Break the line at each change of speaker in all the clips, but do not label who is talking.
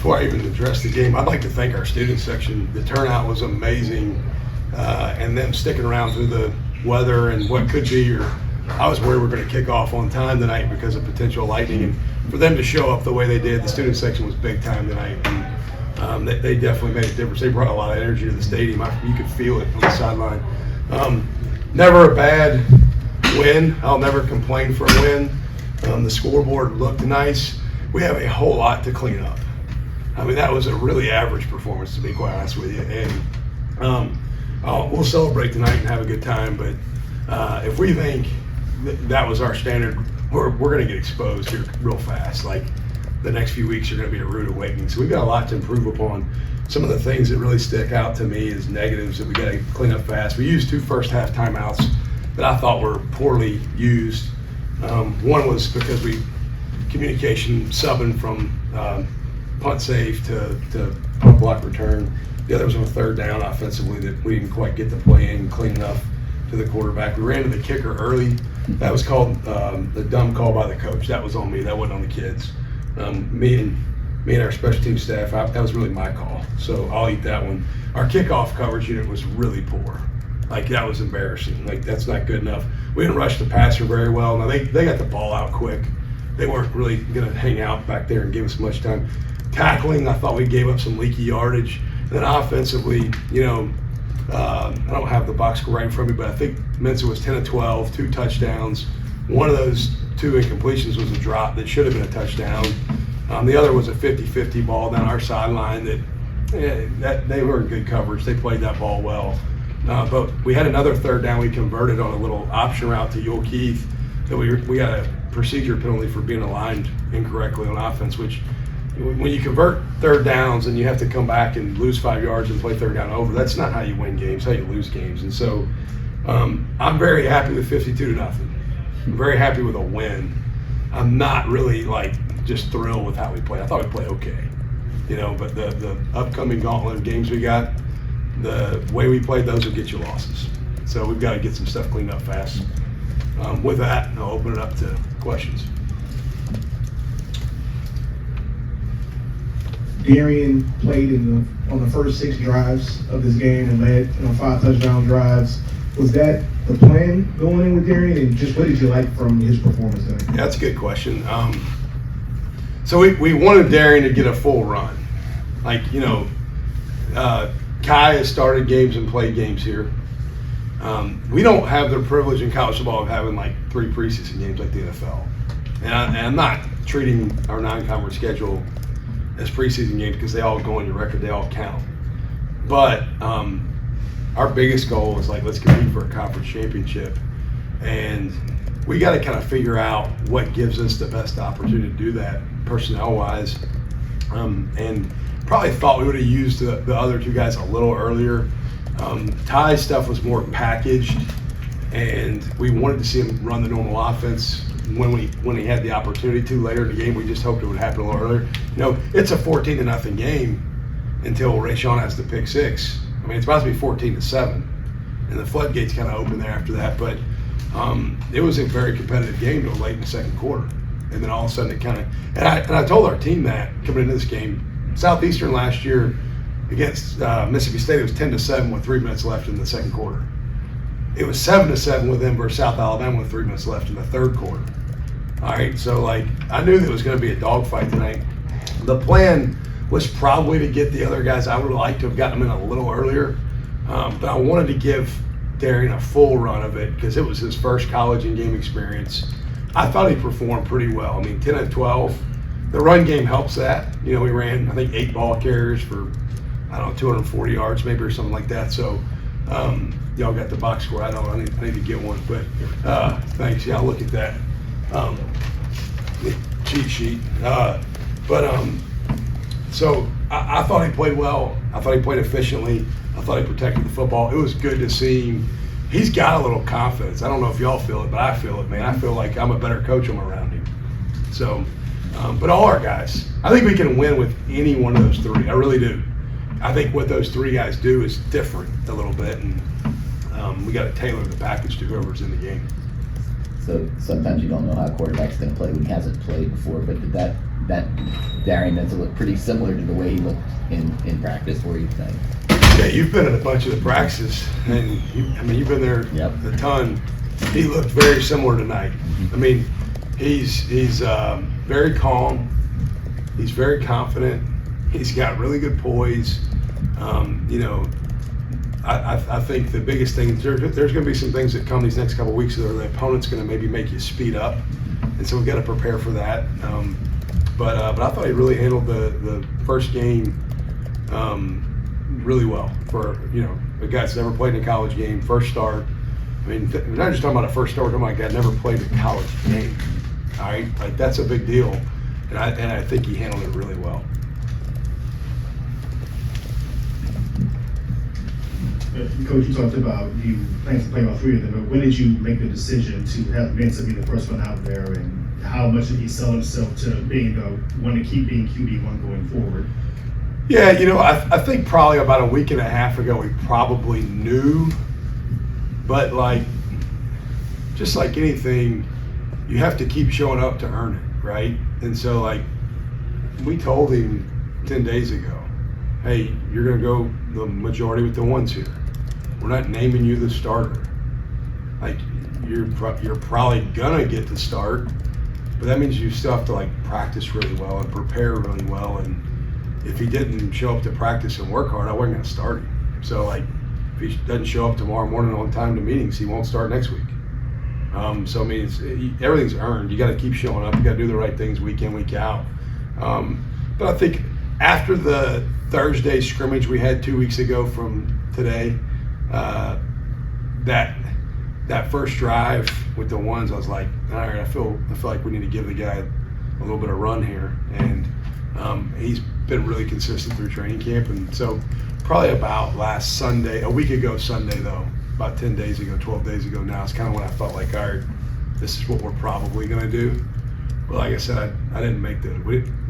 before I even address the game, I'd like to thank our student section. The turnout was amazing, and them sticking around through the weather and what could be, or I was worried we were going to kick off on time tonight because of potential lightning, and for them to show up the way they did, the student section was big time tonight, and they definitely made a difference. They brought a lot of energy to the stadium. You could feel it on the sideline. Never a bad win. I'll never complain for a win. The scoreboard looked nice. We have a whole lot to clean up. I mean, that was a really average performance, to be quite honest with you. And we'll celebrate tonight and have a good time. But if we think that was our standard, we're going to get exposed here real fast. Like, the next few weeks are going to be a rude awakening. So we've got a lot to improve upon. Some of the things that really stick out to me as negatives that we got to clean up fast. We used 2 first-half timeouts that I thought were poorly used. One was because communication subbing from punt safe to punt block return. The other was on 3rd down offensively that we didn't quite get the play in clean enough to the quarterback. We ran to the kicker early. That was called the dumb call by the coach. That was on me. That wasn't on the kids. Me and our special team staff, that was really my call. So I'll eat that one. Our kickoff coverage unit was really poor. Like, that was embarrassing. Like, that's not good enough. We didn't rush the passer very well. Now, they got the ball out quick. They weren't really going to hang out back there and give us much time. Tackling, I thought we gave up some leaky yardage. And then offensively, I don't have the box score right in front of me, but I think Mensa was 10 of 12, 2 touchdowns. One of those 2 incompletions was a drop that should have been a touchdown. The other was a 50-50 ball down our sideline that they were in good coverage. They played that ball well. But we had another 3rd down we converted on a little option route to Yule Keith that we got a procedure penalty for being aligned incorrectly on offense, which when you convert 3rd downs and you have to come back and lose 5 yards and play 3rd down over, that's not how you win games, how you lose games. And so I'm very happy with 52-0. I'm very happy with a win. I'm not really just thrilled with how we played. I thought we played okay, but the upcoming gauntlet of games we got, the way we played those will get you losses. So we've got to get some stuff cleaned up fast. With that, I'll open it up to questions.
Darian played on the first 6 drives of this game and led 5 touchdown drives. Was that the plan going in with Darian, and just what did you like from his performance today?
Yeah, that's a good question. So we wanted Darian to get a full run. Kai has started games and played games here. We don't have the privilege in college football of having 3 preseason games like the NFL. And I'm not treating our non-conference schedule as preseason games because they all go on your record, they all count. But our biggest goal is let's compete for a conference championship. And we got to kind of figure out what gives us the best opportunity to do that personnel-wise. And probably thought we would have used the other 2 guys a little earlier. Ty's stuff was more packaged, and we wanted to see him run the normal offense when he had the opportunity to later in the game. We just hoped it would happen a little earlier. It's a 14-0 game until Rayshawn has the pick 6. I mean, it's about to be 14-7, and the floodgates kind of open there after that. But it was a very competitive game till late in the 2nd quarter, and then all of a sudden it kind of. And I told our team that coming into this game. Southeastern last year against Mississippi State, it was 10-7 with 3 minutes left in the 2nd quarter. It was 7-7 with them versus South Alabama with 3 minutes left in the 3rd quarter. All right, so I knew there was going to be a dogfight tonight. The plan was probably to get the other guys. I would have liked to have gotten them in a little earlier, but I wanted to give Darian a full run of it because it was his first college and game experience. I thought he performed pretty well. I mean, 10 of 12. The run game helps that. We ran, I think, 8 ball carriers for, 240 yards maybe or something like that. So y'all got the box score. I need to get one, but thanks. Yeah, I'll look at that. Cheat sheet. So I thought he played well. I thought he played efficiently. I thought he protected the football. It was good to see him. He's got a little confidence. I don't know if y'all feel it, but I feel it, man. I feel like I'm a better coach when I'm around him. So, but all our guys, I think we can win with any one of those 3. I really do. I think what those 3 guys do is different a little bit, and we got to tailor the package to whoever's in the game.
So sometimes you don't know how a quarterback's going to play when he hasn't played before, but did that that Darian does look pretty similar to the way he looked in practice. What do you think?
Yeah, you've been at a bunch of the practices, and you've been there a ton. He looked very similar tonight. I mean, he's very calm. He's very confident. He's got really good poise. I think the biggest thing, there's going to be some things that come these next couple of weeks where the opponent's going to maybe make you speed up, and so we've got to prepare for that. But I thought he really handled the first game really well for a guy that's never played in a college game, first start. I mean, we're not just talking about a first start, we're talking about a guy that never played a college game. All right, like that's a big deal, and I think he handled it really well.
Coach, you talked about you plans to play all three of them, but when did you make the decision to have Vincent be the first one out there, and how much did he sell himself to being the one to keep being QB1 going forward?
Yeah, I think probably about a week and a half ago we probably knew, but just like anything, you have to keep showing up to earn it, right? And so we told him 10 days ago, hey, you're going to go the majority with the ones here. We're not naming you the starter. You're probably gonna get to start, but that means you still have to practice really well and prepare really well. And if he didn't show up to practice and work hard, I wasn't gonna start him. So if he doesn't show up tomorrow morning on time to meetings, he won't start next week. So I mean, everything's earned. You got to keep showing up. You got to do the right things week in, week out. But I think after the Thursday scrimmage we had 2 weeks ago from today, that first drive with the ones, I was like, all right, I feel like we need to give the guy a little bit of run here, and he's been really consistent through training camp. And so probably about last Sunday, a week ago Sunday though, about 10 days ago, 12 days ago now, it's kind of when I felt like, all right, this is what we're probably going to do. But like I said, I didn't make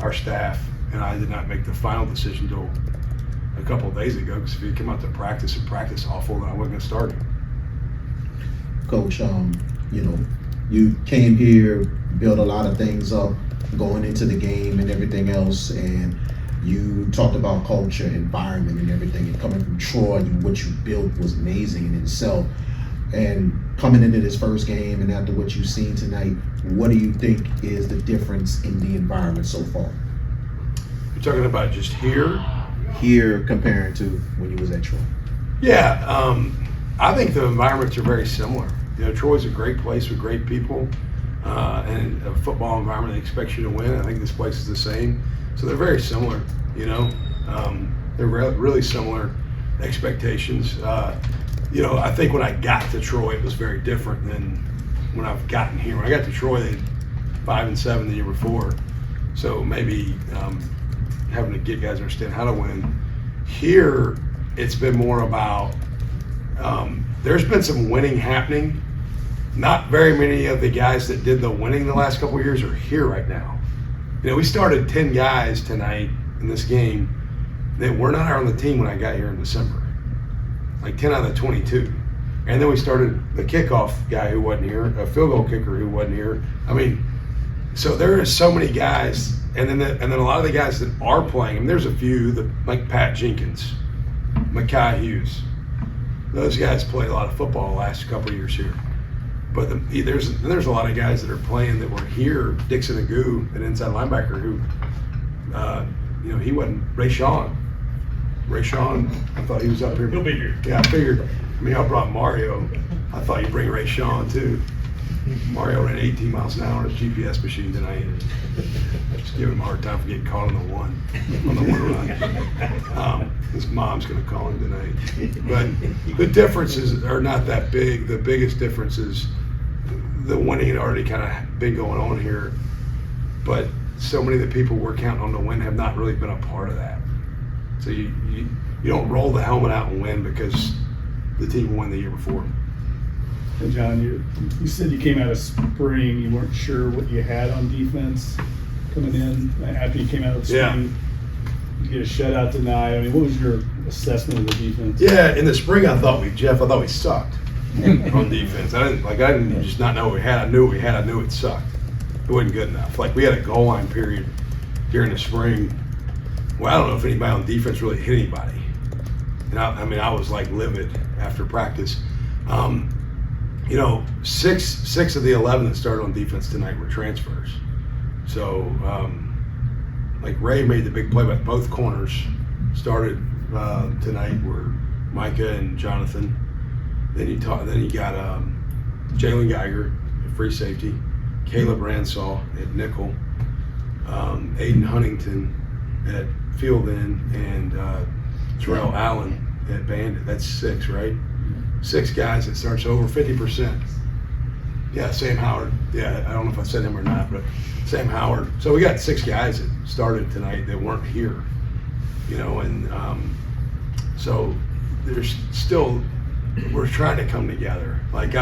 our staff and I did not make the final decision until a couple of days ago, because if he come out to practice and practice awful, then I wasn't going to start him.
Coach, you came here, built a lot of things up going into the game and everything else, and you talked about culture, environment, and everything, and coming from Troy, and what you built was amazing in itself. And coming into this first game and after what you've seen tonight, what do you think is the difference in the environment so far?
You're talking about just here?
Here compared to when you was at Troy?
Yeah, I think the environments are very similar. Troy's a great place with great people, and a football environment that expects you to win. I think this place is the same. So they're very similar, they're really similar expectations. I think when I got to Troy, it was very different than when I've gotten here. When I got to Troy, they had 5-7 the year before. So maybe having to get guys to understand how to win. Here, it's been more about, there's been some winning happening. Not very many of the guys that did the winning the last couple of years are here right now. We started 10 guys tonight in this game that were not on the team when I got here in December. 10 out of the 22. And then we started the kickoff guy who wasn't here, a field goal kicker who wasn't here. I mean, so there are so many guys, and then a lot of the guys that are playing, there's a few, like Pat Jenkins, Mekhi Hughes. Those guys played a lot of football the last couple of years here. But there's a lot of guys that are playing that were here. Dixon Agu, an inside linebacker who, he wasn't. Rayshawn, I thought he was up here.
He'll be here.
Yeah, I figured. I brought Mario. I thought you'd bring Rayshawn too. Mario ran 18 miles an hour on his GPS machine tonight. Just giving him a hard time for getting caught on the one run. His mom's going to call him tonight. But the differences are not that big. The biggest difference is the winning had already kind of been going on here. But so many of the people we're counting on to win have not really been a part of that. So you don't roll the helmet out and win because the team won the year before.
And John, you said you came out of spring, you weren't sure what you had on defense coming in after you came out of spring.
Yeah.
You get a shutout tonight. What was your assessment of the defense?
Yeah, in the spring I thought we sucked on defense. I didn't just not know what we had. I knew what we had. I knew it sucked. It wasn't good enough. We had a goal line period during the spring. Well, I don't know if anybody on defense really hit anybody. And I was like livid after practice. You know, six of the 11 that started on defense tonight were transfers. So, like Ray made the big play, but both corners started tonight were Micah and Jonathan. Then you got Jalen Geiger at free safety, Caleb Ransall at nickel, Aiden Huntington at field end, and Terrell Allen at bandit. That's 6, right? 6 guys that starts over 50%. Yeah, Sam Howard. Yeah, I don't know if I said him or not, but Sam Howard. So we got 6 guys that started tonight that weren't here, you know, and so there's still, we're trying to come together. Like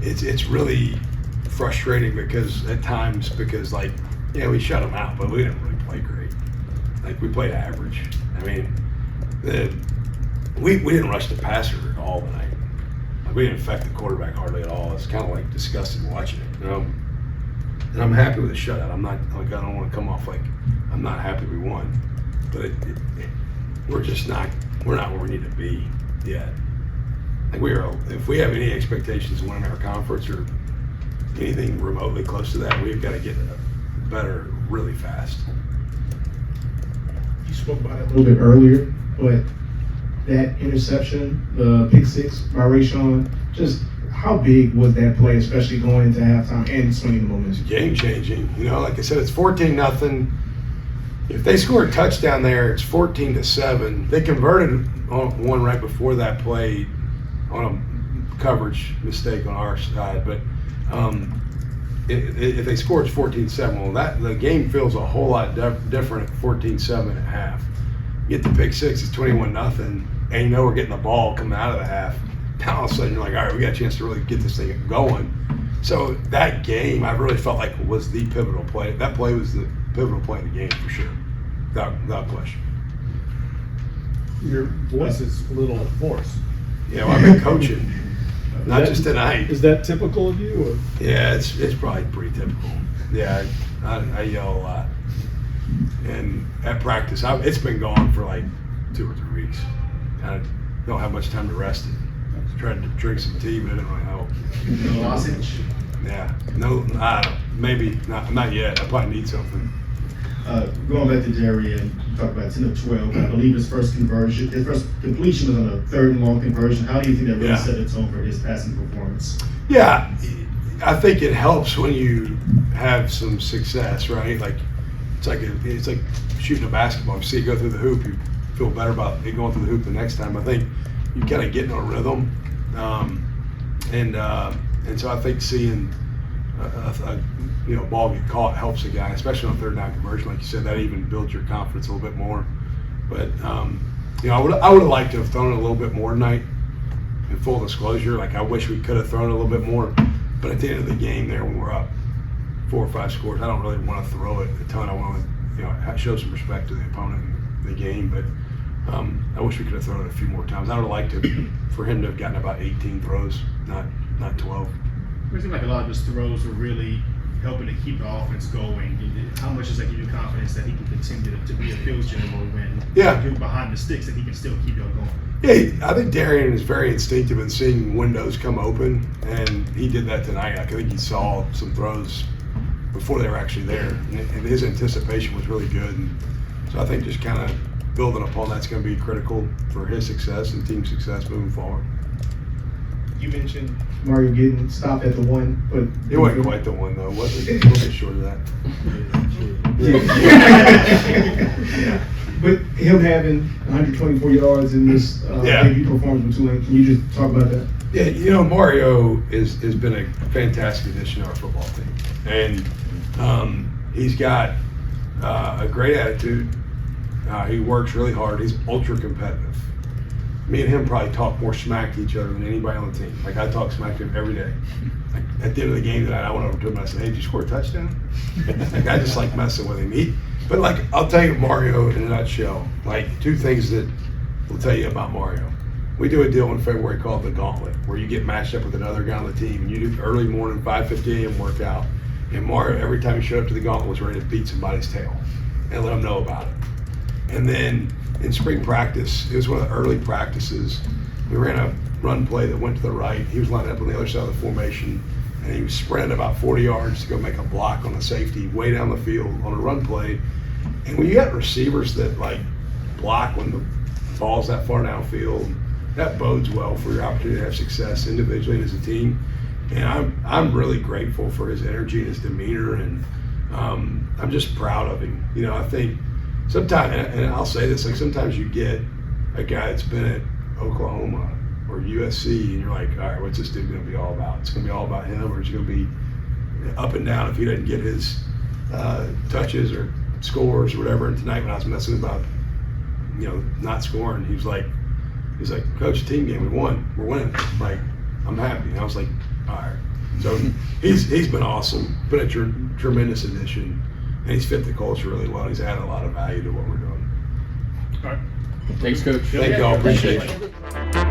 it's really frustrating because at times, like, yeah, we shut them out, but we didn't really play great. Like we played average. I mean, we didn't rush the passer at all tonight. Like we didn't affect the quarterback hardly at all. It's kind of like disgusting watching it, you know. And I'm happy with the shutout. I'm not like, I don't want to come off like I'm not happy we won, but we're just not. We're not where we need to be yet. Like if we have any expectations of winning our conference or anything remotely close to that, we've got to get better really fast.
You spoke about it a little bit earlier, but that interception, the pick 6 by Rayshawn, just how big was that play, especially going into halftime and swinging the momentum?
Game changing. You know, like I said, it's 14-0. If they score a touchdown there, it's 14-7. They converted on one right before that play on a coverage mistake on our side, but if they score, it's 14-7. Well, the game feels a whole lot different at 14-7 at half. You get the pick 6, it's 21-0, and you know we're getting the ball coming out of the half. Now all of a sudden you're like, all right, we got a chance to really get this thing going. So that game, I really felt like was the pivotal play. That play was the pivotal play in the game for sure, without question.
Your voice is a little hoarse.
Yeah, well, I've been coaching, not just tonight.
Is that typical of you? Or?
Yeah, it's probably pretty typical. Yeah, I yell a lot. And at practice, it's been gone for like 2 or 3 weeks. I don't have much time to rest it. I tried to drink some tea, but it didn't really help.
No lozenge?
Yeah, no, maybe not yet. I probably need something.
Going back to Jerry, and you talked about 10 of 12. I believe his first completion was on a 3rd and long conversion. How do you think that really set the tone for his passing performance?
Yeah, I think it helps when you have some success, right? Like it's like shooting a basketball. If you see it go through the hoop, you feel better about it going through the hoop the next time. I think you kind of get in a rhythm, and so I think seeing a ball get caught helps a guy, especially on 3rd down conversion. Like you said, that even builds your confidence a little bit more. But I would have liked to have thrown it a little bit more tonight. In full disclosure, like I wish we could have thrown it a little bit more. But at the end of the game, there when we're up 4 or 5 scores, I don't really want to throw it a ton. I want to show some respect to the opponent in the game. But I wish we could have thrown it a few more times. I would have liked for him to have gotten about 18 throws, not 12.
It seemed like a lot of his throws were really helping to keep the offense going. How much does that give you confidence that he can continue to be a field general when you're behind the sticks, that he can still keep y'all going?
Yeah, I think Darian is very instinctive in seeing windows come open, and he did that tonight. I think he saw some throws before they were actually there, and his anticipation was really good. And so I think just kind of building upon that's going to be critical for his success and team success moving forward.
You mentioned Mario getting stopped at the 1, but
It wasn't quite the 1 though, was it? A little bit short of that.
Yeah. But him having 124 yards in this debut performance with Tulane, can you just talk about that?
Yeah, Mario has been a fantastic addition to our football team, and he's got a great attitude. He works really hard. He's ultra competitive. Me and him probably talk more smack to each other than anybody on the team. Like I talk smack to him every day. Like at the end of the game tonight, I went over to him and I said, "Hey, did you score a touchdown?" Like I just like messing with him. But like I'll tell you Mario in a nutshell. Like 2 things that will tell you about Mario. We do a deal in February called the Gauntlet, where you get matched up with another guy on the team, and you do early morning 5:50 a.m. workout, And Mario, every time he showed up to the gauntlet, was ready to beat somebody's tail and let them know about it. And then in spring practice, it was one of the early practices. We ran a run play that went to the right. He was lined up on the other side of the formation, and he was sprinting about 40 yards to go make a block on a safety way down the field on a run play. And when you got receivers that like block when the ball's that far downfield, that bodes well for your opportunity to have success individually and as a team. And I'm really grateful for his energy and his demeanor, and I'm just proud of him. You know, I think sometimes, and I'll say this, like sometimes you get a guy that's been at Oklahoma or USC, and you're like, all right, what's this dude going to be all about? It's going to be all about him, or it's going to be up and down if he doesn't get his touches or scores or whatever. And tonight when I was messing about, you know, not scoring, he's like, Coach, team game, we won, we're winning. Like, I'm happy. And I was like, all right. So he's been awesome, been a tremendous addition, and he's fit the culture really well. He's added a lot of value to what we're doing.
All right.
Thanks, Coach.
Thank y'all, appreciate it.
Thank you.